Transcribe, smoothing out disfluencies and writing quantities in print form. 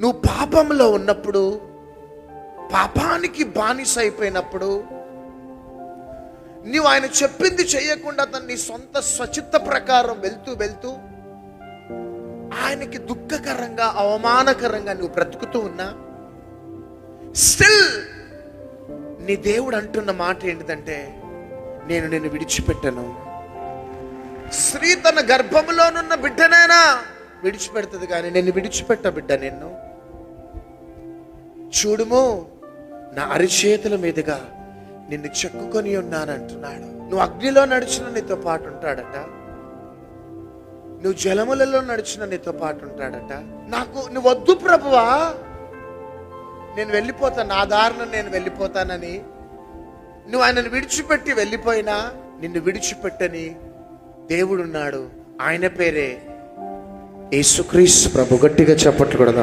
నువ్వు పాపంలో ఉన్నప్పుడు, పాపానికి బానిస అయిపోయినప్పుడు, నువ్వు ఆయన చెప్పింది చేయకుండా నీ సొంత స్వచిత్త ప్రకారం వెళ్తూ ఆయనకి దుఃఖకరంగా, అవమానకరంగా నువ్వు బ్రతుకుతూ ఉన్నా, స్టిల్ నీ దేవుడు అంటున్న మాట ఏంటిదంటే, నేను నిన్ను విడిచిపెట్టను. స్త్రీ తన గర్భములోనున్న బిడ్డనైనా విడిచిపెడుతుంది, కానీ నేను విడిచిపెట్ట బిడ్డ నిన్ను. చూడుము, నా అరిచేతుల మీదుగా నిన్ను చెక్కుకొని ఉన్నానంటున్నాడు. నువ్వు అగ్నిలో నడిచిన నీతో పాటు ఉంటాడట, నువ్వు జలములలో నడిచిన నీతో పాటు ఉంటాడట. నువ్వు వద్దు ప్రభువా, నేను వెళ్ళిపోతాను, నా దారిలో నేను వెళ్ళిపోతానని నువ్వు ఆయనను విడిచిపెట్టి వెళ్ళిపోయినా, నిన్ను విడిచిపెట్టని దేవుడున్నాడు. ఆయన పేరే యేసుక్రీస్తు ప్రభు. గట్టిగా చప్పట్లు కొడదాం.